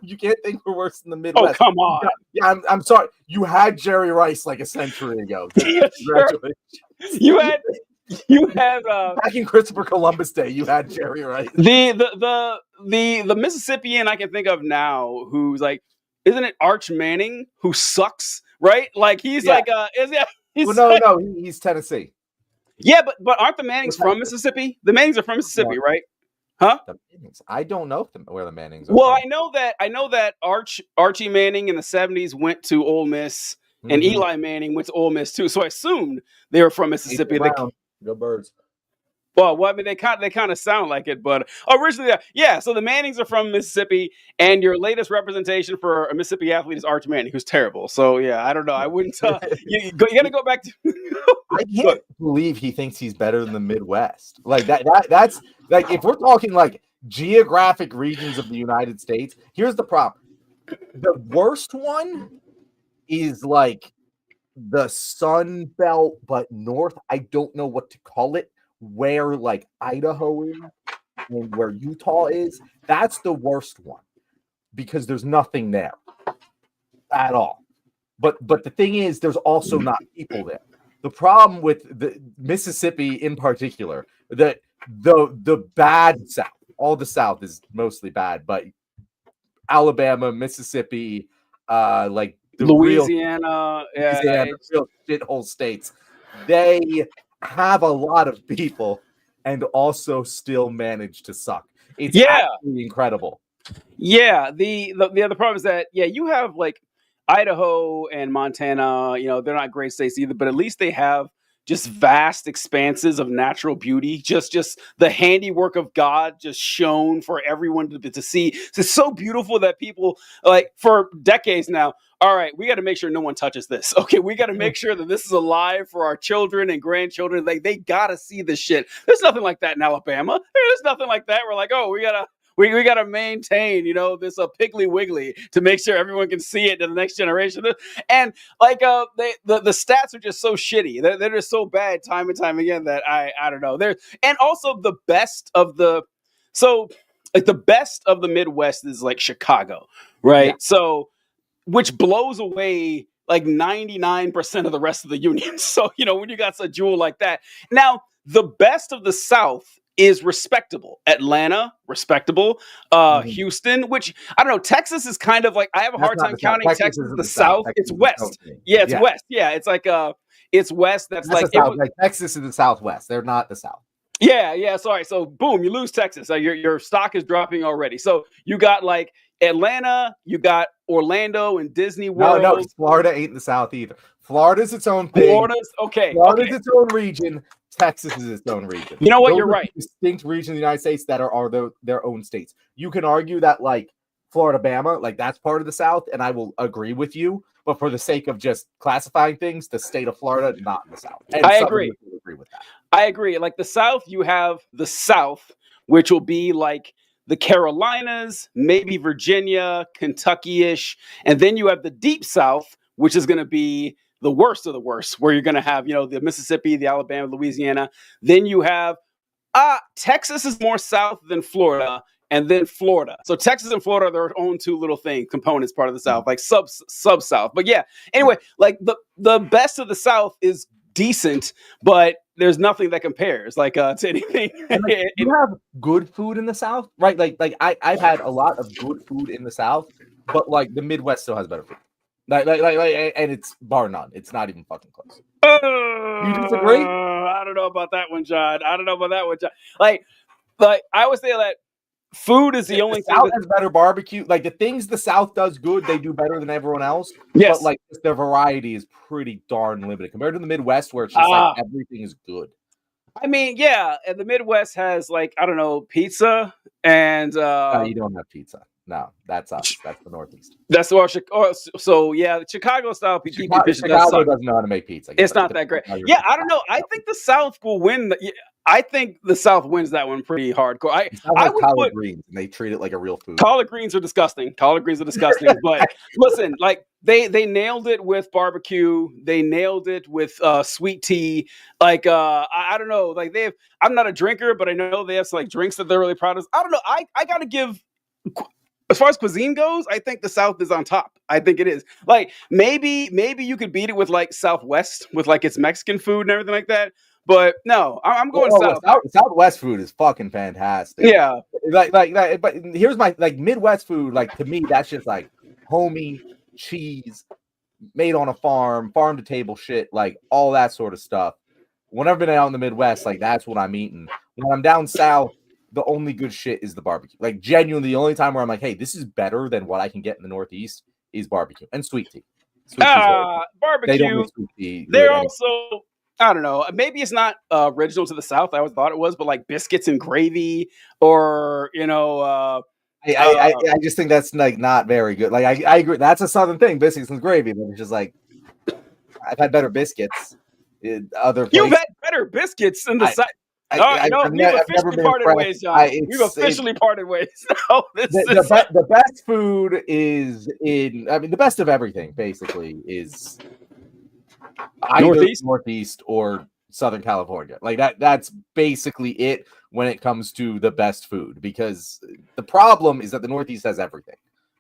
you can't think we're worse than the Midwest. Oh, come on. Yeah, I'm sorry. You had Jerry Rice like a century ago. Congratulations. You had back in Christopher Columbus Day, you had Jerry Rice. The Mississippian I can think of now who's like, isn't it Arch Manning who sucks, right? Like he's he's Tennessee. Yeah, but aren't the Mannings from Mississippi? The Mannings are from Mississippi, right? Huh? I don't know where the Mannings are. Well, from. I know that Archie Manning in the 70s went to Ole Miss, and Eli Manning went to Ole Miss too. So I assumed they were from Mississippi. Go Birds. Well, I mean, they kind of sound like it, but originally, yeah. So the Mannings are from Mississippi, and your latest representation for a Mississippi athlete is Arch Manning, who's terrible. So yeah, I don't know. I wouldn't. You got to go back to. I can't believe he thinks he's better than the Midwest. Like that's like if we're talking like geographic regions of the United States. Here's the problem: the worst one is like the Sun Belt, but north. I don't know what to call it. Where like Idaho is and where Utah is, that's the worst one because there's nothing there at all. But the thing is, there's also not people there. The problem with the Mississippi in particular, that the bad South, all the South is mostly bad, but Alabama, Mississippi, like the Louisiana, real shithole states, they have a lot of people and also still manage to suck. It's absolutely incredible. Yeah, the other problem is that you have like Idaho and Montana, they're not great states either, but at least they have just vast expanses of natural beauty, just the handiwork of God just shown for everyone to see. It's so beautiful that people like for decades now. All right, we got to make sure no one touches this. Okay, we got to make sure that this is alive for our children and grandchildren. Like they got to see this shit. There's nothing like that in Alabama. There's nothing like that. We're like, oh, we got to maintain, this Piggly Wiggly to make sure everyone can see it to the next generation. And like the stats are just so shitty. They're just so bad time and time again that I don't know. And also the best of the Midwest is like Chicago, right? Yeah. So which blows away like 99% of the rest of the union. So, when you got a jewel like that. Now, the best of the South is respectable. Atlanta, respectable. Houston, which I don't know. Texas is kind of like I have a hard time counting Texas as the South. It's West. Yeah, it's West. Yeah, it's like it's West. That's like Texas is the Southwest. They're not the South. Yeah. Sorry. So boom, you lose Texas. Your stock is dropping already. So you got like Atlanta, you got Orlando and Disney World. No, Florida ain't in the South either. Florida's its own thing. Florida's its own region. Texas is its own region. You know what? You're right. Distinct regions of the United States that are their own states. You can argue that like Florida, Bama, like that's part of the South, and I will agree with you. But for the sake of just classifying things, the state of Florida not in the South. And I agree. Agree with that. I agree. Like the South, you have the South, which will be like the Carolinas, maybe Virginia, Kentucky-ish, and then you have the Deep South, which is going to be the worst of the worst, where you're going to have, the Mississippi, the Alabama, Louisiana. Then you have Texas is more south than Florida, and then Florida. So Texas and Florida are their own two little components, part of the South, like sub South. But yeah, anyway, like the best of the South is decent, but there's nothing that compares to anything. And you have good food in the South, right? Like I've had a lot of good food in the South, but like the Midwest still has better food. Like, and it's bar none. It's not even fucking close. You disagree? I don't know about that one, John. Like I would say that food is the only thing. South has better barbecue. Like the things the South does good, they do better than everyone else. Yes. But like their variety is pretty darn limited compared to the Midwest, where it's just like everything is good. I mean, yeah, and the Midwest has like I don't know pizza and. No, you don't have pizza. No, that's us. That's the Northeast. That's so yeah, Chicago style pizza. Chicago doesn't know how to make pizza. It's not that great. Yeah, I don't know. I think the South will win. I think the South wins that one pretty hardcore. I would collard greens, and they treat it like a real food. Collard greens are disgusting. But listen, like they nailed it with barbecue. They nailed it with sweet tea. Like I don't know. Like I'm not a drinker, but I know they have some like drinks that they're really proud of. I don't know. I gotta give. As far as cuisine goes, I think the South is on top. I think it is. Like maybe you could beat it with like Southwest with like its Mexican food and everything like that. But no, I'm going South. Southwest food is fucking fantastic. Yeah. Like, but here's my like Midwest food. Like to me, that's just like homey cheese made on a farm to table shit, like all that sort of stuff. Whenever I've been out in the Midwest, like that's what I'm eating. When I'm down south, the only good shit is the barbecue. Like genuinely, the only time where I'm like, hey, this is better than what I can get in the Northeast is barbecue and sweet tea. Barbecue. They don't make sweet tea. They're also. I don't know. Maybe it's not original to the South. I always thought it was, but like biscuits and gravy, or I just think that's like not very good. Like I agree, that's a Southern thing, biscuits and gravy. But it's just like I've had better biscuits in other you've places. had better biscuits in the South. I've We've never officially been parted impressed. ways, John. We've officially parted ways. No, The best food is in. I mean, the best of everything basically is either Northeast or Southern California. Like that's basically it when it comes to the best food, because the problem is that the Northeast has everything.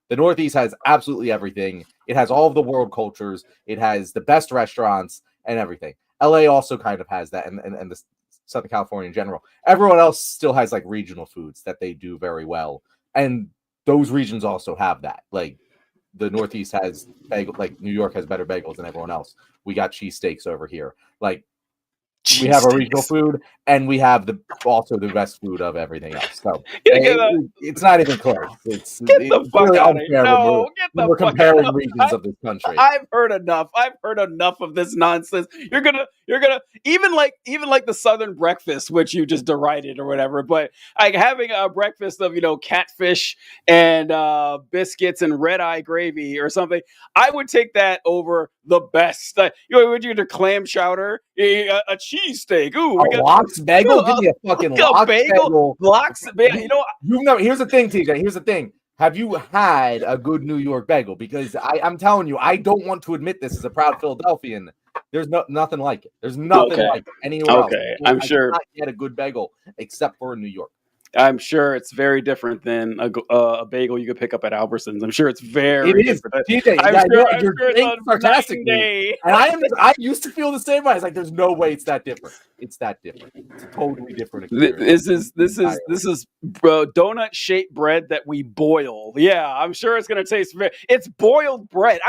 The Northeast has absolutely everything. It has all of the world cultures. It has the best restaurants and everything. LA also kind of has that, and the Southern California in general. Everyone else still has like regional foods that they do very well. And those regions also have that. Like the Northeast has bagel, like New York has better bagels than everyone else. We got cheesesteaks over here. Like we have a regional food, and we have also the best food of everything else. So it's not even close. It's really unfair when we're comparing regions of this country. I've heard enough. I've heard enough of this nonsense. You're gonna even like the Southern breakfast, which you just derided or whatever. But like having a breakfast of catfish and biscuits and red eye gravy or something, I would take that over the best. Would you get a clam chowder, a cheesesteak? Ooh, we got lox bagel. Give me a fucking lox bagel. Lox, here's the thing, TJ. Here's the thing. Have you had a good New York bagel? Because I'm telling you, I don't want to admit this as a proud Philadelphian. There's nothing like it. There's nothing like it anywhere else. I'm sure. I get a good bagel except for in New York. I'm sure it's very different than a bagel you could pick up at Albertsons. I'm sure it's very different. TJ, you're being sarcastic. And I used to feel the same way. It's like there's no way it's that different. It's that different. It's a totally different experience. This is donut shaped bread that we boil. Yeah, I'm sure it's gonna taste it's boiled bread.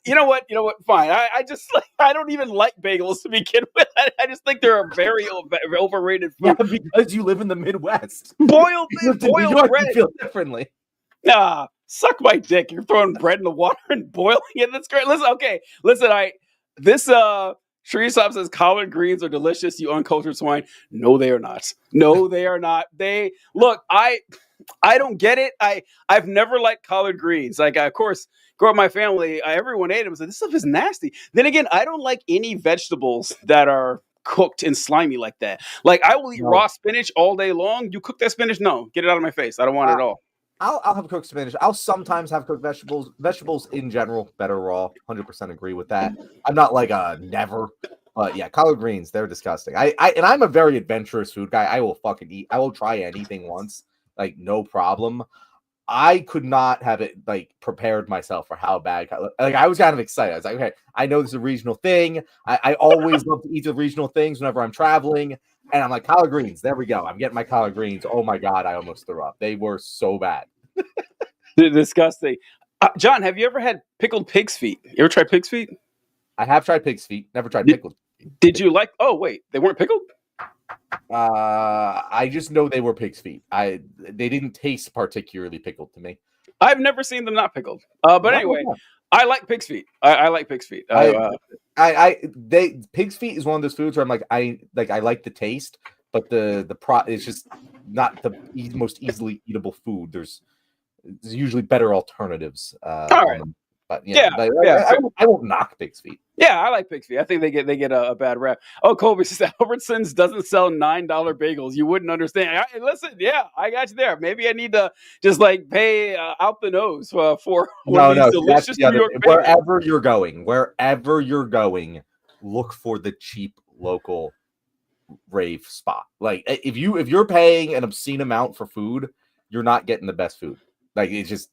You know what? Fine. I don't even like bagels to begin with. I just think they're a very overrated food. Yeah, because you live in the Midwest. Boiled bread. You feel differently. Nah, suck my dick. You're throwing bread in the water and boiling it. That's great. Listen. Treetop says collard greens are delicious, you uncultured swine. No, they are not. No, they are not. I don't get it. I've never liked collard greens. Like, of course, growing up my family, everyone ate them. So this stuff is nasty. Then again, I don't like any vegetables that are cooked and slimy like that. Like, I will eat raw spinach all day long. You cook that spinach? No, get it out of my face. I don't want it at all. I'll have cooked spinach. I'll sometimes have cooked vegetables. Vegetables in general, better raw. 100% agree with that. I'm not like a never, but yeah, collard greens, they're disgusting. I'm a very adventurous food guy. I will fucking eat. I will try anything once, like no problem. I could not have it like prepared myself for how bad. Like I was kind of excited. I was like, okay, I know this is a regional thing. I always love to eat the regional things whenever I'm traveling. And I'm like, collard greens. There we go. I'm getting my collard greens. Oh my God, I almost threw up. They were so bad. Disgusting. John, have you ever had pickled pig's feet? You ever tried pig's feet? I have tried pig's feet. Never tried pickled. Did you like? Oh wait, they weren't pickled. I just know they were pig's feet. They didn't taste particularly pickled to me. I've never seen them not pickled. But anyway, I like pig's feet. I like pig's feet. Pig's feet is one of those foods where I'm like I like the taste, but it's just not the most easily eatable food. There's usually better alternatives. All right. But I won't knock pig's feet. Yeah, I like pig's feet. I think they get a bad rap. Oh, Colby says Albertsons doesn't sell $9 bagels. You wouldn't understand. Listen, yeah, I got you there. Maybe I need to just like pay out the nose for one of these delicious New York bagels. Wherever you're going, look for the cheap local rave spot. Like if you're paying an obscene amount for food, you're not getting the best food. Like it's just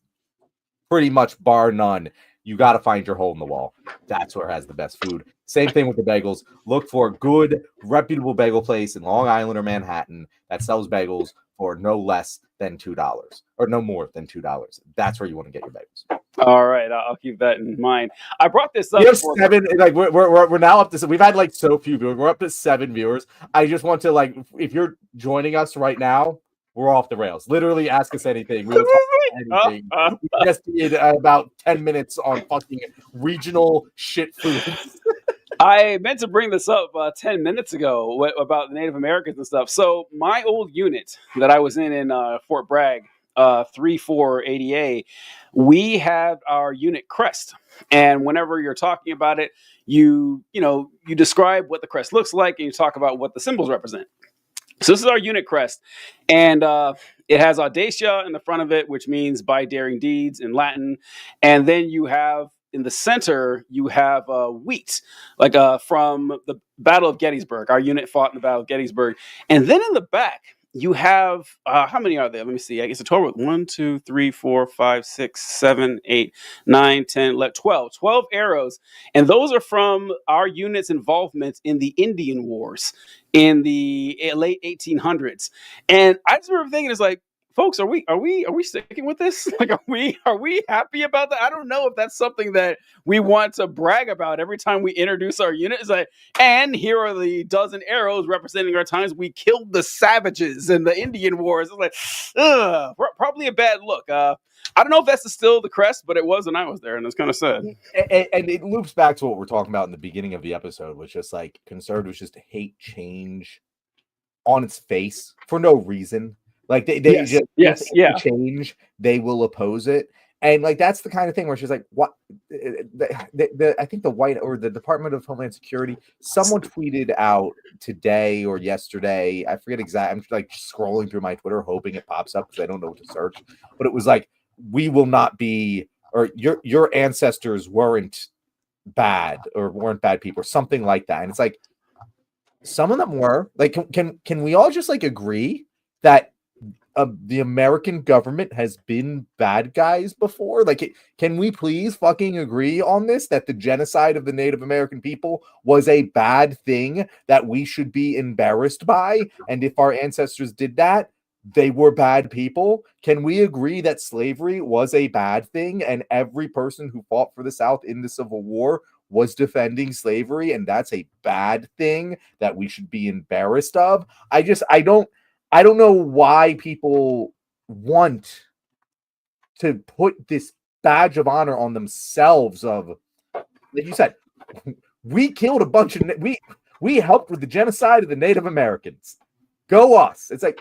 pretty much bar none. You got to find your hole in the wall. That's where it has the best food. Same thing with the bagels. Look for a good, reputable bagel place in Long Island or Manhattan that sells bagels for no less than $2 or no more than $2. That's where you want to get your bagels. All right, I'll keep that in mind. I brought this up. We have 7. Like we're now up to. We've had like so few viewers. We're up to 7 viewers. I just want to like, if you're joining us right now, we're off the rails. Literally, ask us anything. We will talk anything. We just did about 10 minutes on fucking regional shit foods. I meant to bring this up 10 minutes ago about the Native Americans and stuff. So, my old unit that I was in Fort Bragg, 3480A, we have our unit crest. And whenever you're talking about it, you describe what the crest looks like and you talk about what the symbols represent. So this is our unit crest, and it has Audacia in the front of it, which means by daring deeds in Latin. And then you have in the center, you have wheat, like from the Battle of Gettysburg. Our unit fought in the Battle of Gettysburg. And then in the back, you have, how many are there? Let me see. I guess a total of 1, 2, 3, 4, 5, 6, 7, 8, 9, 10, 11, 12. 12 arrows. And those are from our unit's involvement in the Indian Wars in the late 1800s. And I just remember thinking, it's like, folks, are we sticking with this? Like, are we happy about that? I don't know if that's something that we want to brag about every time we introduce our unit. It's like, and here are the dozen arrows representing our times we killed the savages in the Indian Wars. It's like, probably a bad look. I don't know if that's still the crest, but it was when I was there, and it's kind of sad. And it loops back to what we're talking about in the beginning of the episode, which is like conservatives just hate change on its face for no reason. Like they just change, they will oppose it. And like that's the kind of thing where she's like, what? I think the White or the Department of Homeland Security, someone tweeted out today or yesterday, I forget exactly. I'm like scrolling through my Twitter hoping it pops up because I don't know what to search. But it was like, we will not be, or your ancestors weren't bad or weren't bad people or something like that. And it's like, some of them were. Like, can we all just like agree that the American government has been bad guys before? Like, can we please fucking agree on this, that the genocide of the Native American people was a bad thing that we should be embarrassed by? And if our ancestors did that, they were bad people? Can we agree that slavery was a bad thing and every person who fought for the South in the Civil War was defending slavery and that's a bad thing that we should be embarrassed of? I don't know why people want to put this badge of honor on themselves of, like you said, we killed a bunch of, we helped with the genocide of the Native Americans. Go us. It's like,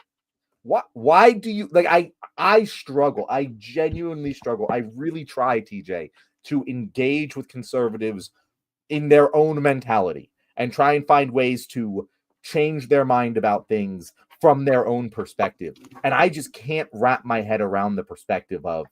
why do you, like, I struggle. I genuinely struggle. I really try, TJ, to engage with conservatives in their own mentality and try and find ways to change their mind about things from their own perspective. And I just can't wrap my head around the perspective of,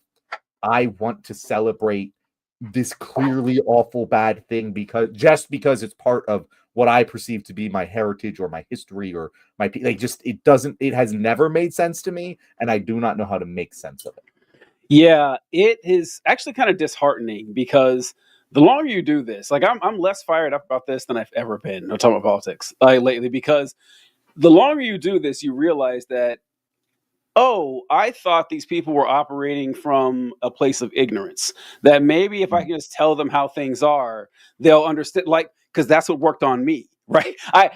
I want to celebrate this clearly awful bad thing because it's part of what I perceive to be my heritage or my history or my, like, just, it has never made sense to me. And I do not know how to make sense of it. Yeah, it is actually kind of disheartening because the longer you do this, like I'm less fired up about this than I've ever been. I'm talking about politics lately, because the longer you do this, you realize that, oh, I thought these people were operating from a place of ignorance. That maybe if I can just tell them how things are, they'll understand. Like, because that's what worked on me, right? I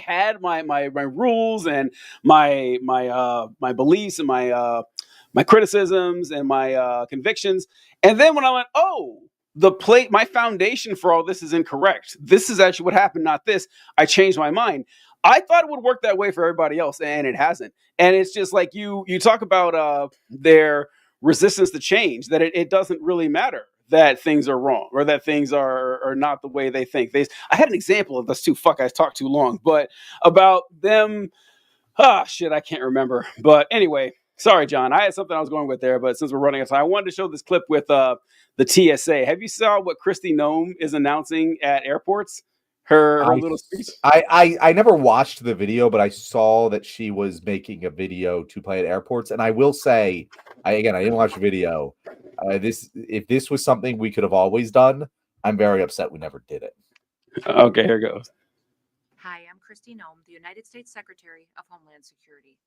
had my rules and my beliefs and my criticisms and my convictions, and then when I went, oh, my foundation for all this is incorrect. This is actually what happened, not this. I changed my mind. I thought it would work that way for everybody else, and it hasn't. And it's just like you talk about their resistance to change, that it doesn't really matter that things are wrong or that things are not the way they think. I had an example of this too. Fuck, I talked too long, but about them. Shit, I can't remember. But anyway, sorry, John. I had something I was going with there, but since we're running out of time, I wanted to show this clip with the TSA. Have you saw what Kristi Noem is announcing at airports? Her little speech. I never watched the video, but I saw that she was making a video to play at airports. And I will say, I didn't watch the video. If this was something we could have always done, I'm very upset we never did it. Okay, here goes. Hi, I'm Kristi Noem, the United States Secretary of Homeland Security.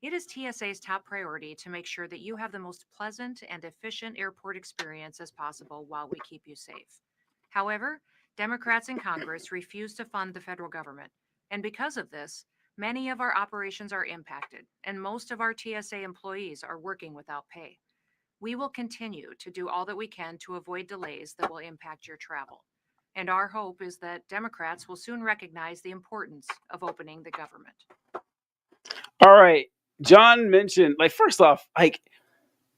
It is TSA's top priority to make sure that you have the most pleasant and efficient airport experience as possible while we keep you safe. However, Democrats in Congress refuse to fund the federal government, and because of this, many of our operations are impacted, and most of our TSA employees are working without pay. We will continue to do all that we can to avoid delays that will impact your travel. And our hope is that Democrats will soon recognize the importance of opening the government. All right. John mentioned, like, first off, like,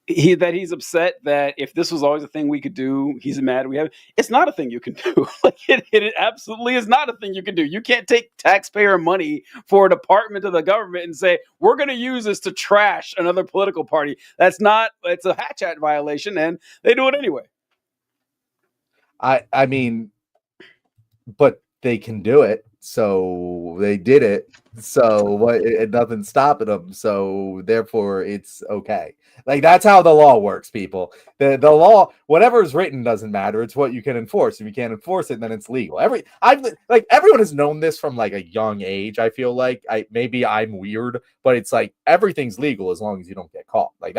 he's upset that if this was always a thing we could do, he's mad we have. It's not a thing you can do. Like, it absolutely is not a thing you can do. You can't take taxpayer money for a department of the government and say, we're going to use this to trash another political party. It's a Hatch Act violation, and they do it anyway. I mean, but they can do it. So they did it. So what? Nothing's stopping them. So therefore, it's okay. Like, that's how the law works, people. The law, whatever is written, doesn't matter. It's what you can enforce. If you can't enforce it, then it's legal. Everyone has known this from like a young age. I feel like maybe I'm weird, but it's like everything's legal as long as you don't get caught. Like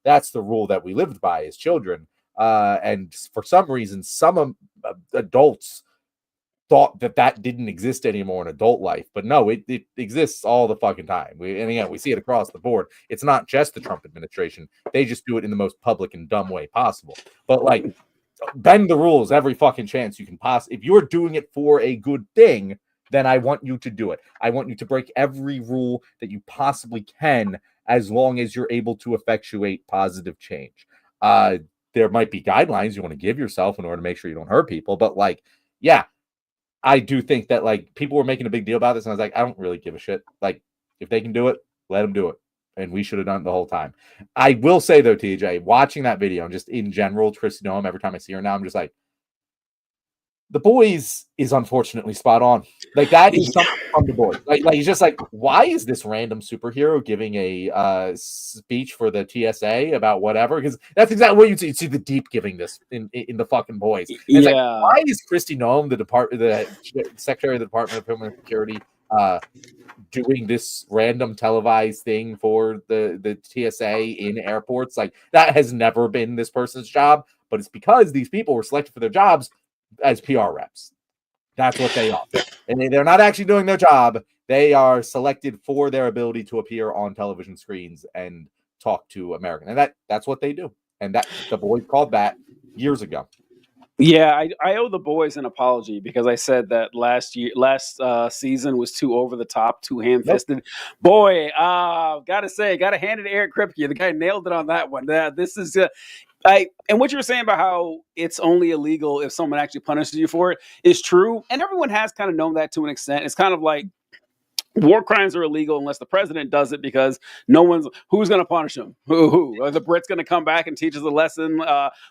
that's the rule that we lived by as children. And for some reason, some adults thought that didn't exist anymore in adult life, but no, it exists all the fucking time. And again, we see it across the board. It's not just the Trump administration. They just do it in the most public and dumb way possible. But like, bend the rules every fucking chance you can if you're doing it for a good thing, then I want you to do it. I want you to break every rule that you possibly can, as long as you're able to effectuate positive change. There might be guidelines you want to give yourself in order to make sure you don't hurt people, but like, yeah, I do think that like people were making a big deal about this, and I was like, I don't really give a shit. Like, if they can do it, let them do it. And we should have done it the whole time. I will say though, TJ, watching that video and just in general, Kristi Noem, every time I see her now, I'm just like, the boys is unfortunately spot on. Like, that is something from the boys. Like he's just like, why is this random superhero giving a speech for the TSA about whatever? Because that's exactly what you see the Deep giving this in the fucking boys. And it's like, why is Kristi Noem, the Secretary of the Department of Homeland Security, doing this random televised thing for the TSA in airports? Like, that has never been this person's job, but it's because these people were selected for their jobs as PR reps. That's what they are. And they're not actually doing their job. They are selected for their ability to appear on television screens and talk to Americans. And that's what they do. And that the boys called that years ago. Yeah, I owe the boys an apology because I said that last season was too over the top, too ham-fisted. Nope. Boy, gotta hand it to Eric Kripke. The guy nailed it on that one. This is and what you were saying about how it's only illegal if someone actually punishes you for it is true. And everyone has kind of known that to an extent. It's kind of like war crimes are illegal unless the president does it, because who's going to punish him? Who? Are the Brits going to come back and teach us a lesson?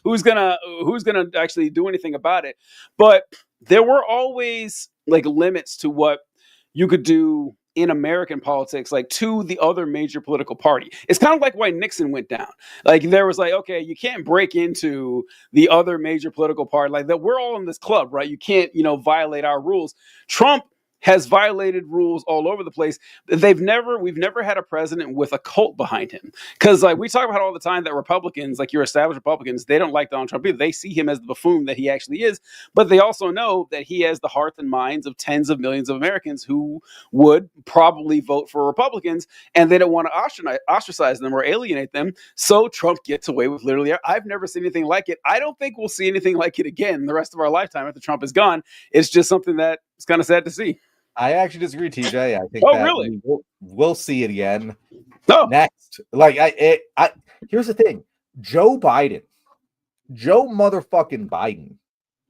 Who's going to actually do anything about it? But there were always like limits to what you could do in American politics, like to the other major political party. It's kind of like why Nixon went down. Like, there was like, okay, you can't break into the other major political party. Like, that we're all in this club, right? You can't, violate our rules. Trump has violated rules all over the place. We've never had a president with a cult behind him. Because like we talk about all the time that Republicans, like your established Republicans, they don't like Donald Trump either. They see him as the buffoon that he actually is. But they also know that he has the hearts and minds of tens of millions of Americans who would probably vote for Republicans, and they don't want to ostracize them or alienate them. So Trump gets away with literally, I've never seen anything like it. I don't think we'll see anything like it again the rest of our lifetime after Trump is gone. It's just something that it's kind of sad to see. I actually disagree, TJ. I think really? we'll see it again next. Like, here's the thing: Joe motherfucking Biden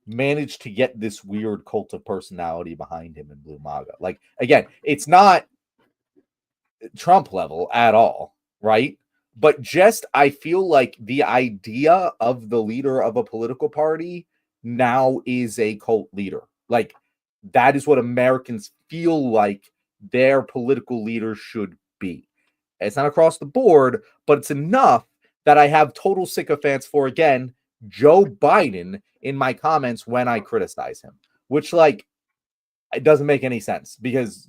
managed to get this weird cult of personality behind him in Blue MAGA. Like, again, it's not Trump level at all, right? But just, I feel like the idea of the leader of a political party now is a cult leader. Like, that is what Americans feel like their political leaders should be. It's not across the board, but it's enough that I have total sycophants for, again, Joe Biden in my comments when I criticize him, which, like, it doesn't make any sense because,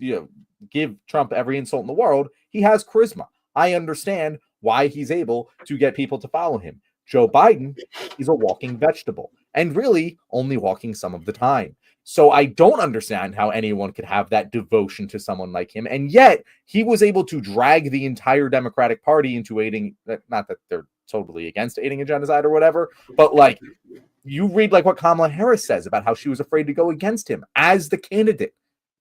give Trump every insult in the world. He has charisma. I understand why he's able to get people to follow him. Joe Biden is a walking vegetable and really only walking some of the time. So I don't understand how anyone could have that devotion to someone like him. And yet he was able to drag the entire Democratic Party into aiding, not that they're totally against aiding a genocide or whatever, but like you read like what Kamala Harris says about how she was afraid to go against him as the candidate.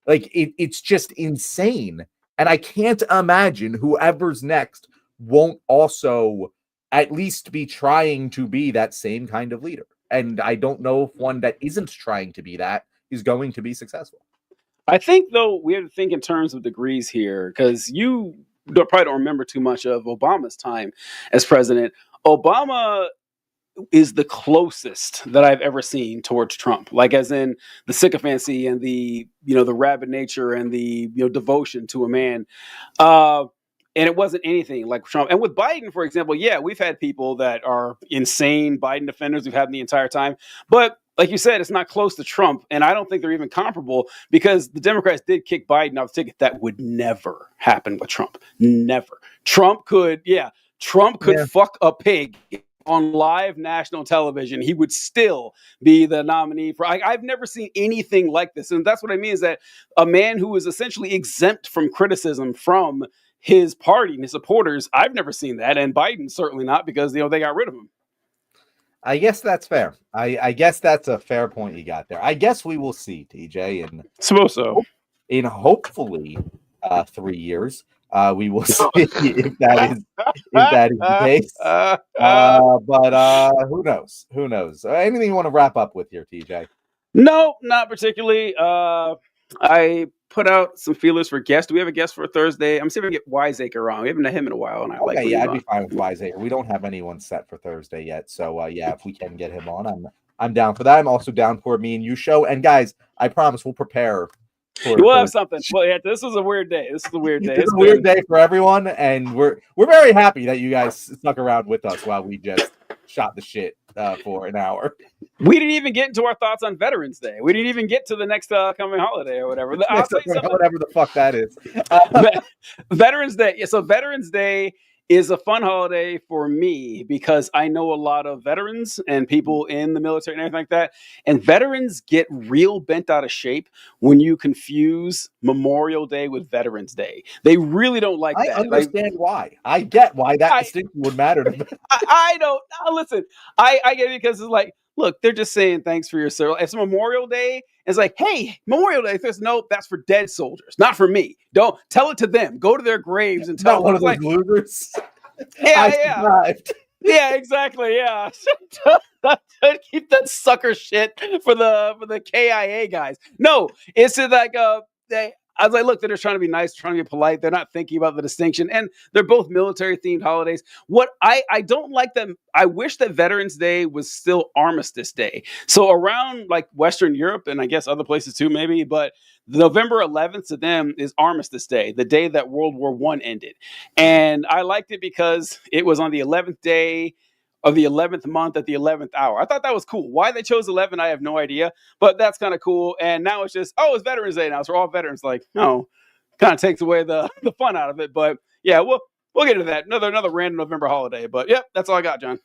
Like it's just insane. And I can't imagine whoever's next won't also at least be trying to be that same kind of leader. And I don't know if one that isn't trying to be that is going to be successful. I think, though, we have to think in terms of degrees here, because you probably don't remember too much of Obama's time as president. Obama is the closest that I've ever seen towards Trump, like as in the sycophancy and the the rabid nature and the devotion to a man. And it wasn't anything like Trump. And with Biden, for example, yeah, we've had people that are insane Biden defenders we've had the entire time. But like you said, it's not close to Trump. And I don't think they're even comparable because the Democrats did kick Biden off the ticket. That would never happen with Trump. Never. Trump could fuck a pig on live national television. He would still be the nominee for. I've never seen anything like this. And that's what I mean is that a man who is essentially exempt from criticism from his party and his supporters, I've never seen that. And Biden certainly not, because they got rid of him. I guess that's fair. I guess that's a fair point you got there. I guess we will see, TJ, and suppose so. In hopefully 3 years, we will see if that is the case. But who knows? Who knows? Anything you want to wrap up with here, TJ? No, not particularly. I put out some feelers for guests. Do we have a guest for Thursday? I'm seeing if I get Wiseacre on. We haven't had him in a while, and I like. Yeah, I'd be fine with Wiseacre. We don't have anyone set for Thursday yet, so yeah, if we can get him on, I'm down for that. I'm also down for me and you show. And guys, I promise we'll prepare. We'll have something. Well, yeah, this was a weird day. This is a weird day. It's a weird day for everyone, and we're very happy that you guys stuck around with us while we just shot the shit for an hour. We didn't even get into our thoughts on Veterans Day. We didn't even get to the next coming holiday or whatever. I'll tell you something. Whatever the fuck that is. Veterans Day. Yeah, so Veterans Day is a fun holiday for me because I know a lot of veterans and people in the military and everything like that. And veterans get real bent out of shape when you confuse Memorial Day with Veterans Day. They really don't like that. I understand why. I get why that distinction would matter to me. I don't. Listen, I get it because it's like, look, they're just saying thanks for your service. It's Memorial Day. It's like, hey, Memorial Day. Says, nope, that's for dead soldiers, not for me. Don't tell it to them. Go to their graves and tell them. One of those losers. Yeah. Yeah, exactly. Yeah. Keep that sucker shit for the KIA guys. No, it's like I was like, look, they're just trying to be nice, trying to be polite. They're not thinking about the distinction. And they're both military-themed holidays. What I don't like them. I wish that Veterans Day was still Armistice Day. So around like Western Europe and I guess other places too, maybe, but November 11th to them is Armistice Day, the day that World War I ended. And I liked it because it was on the 11th day of the 11th month at the 11th hour. I thought that was cool. Why they chose 11, I have no idea, but that's kind of cool. And now it's just, it's Veterans Day now. So we're all veterans. Like, no, kind of takes away the fun out of it. But yeah, we'll get into that. Another random November holiday. But yep, that's all I got, John.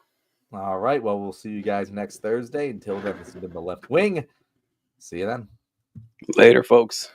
All right. Well, we'll see you guys next Thursday. Until then, this has been The Left Wing. See you then. Later, folks.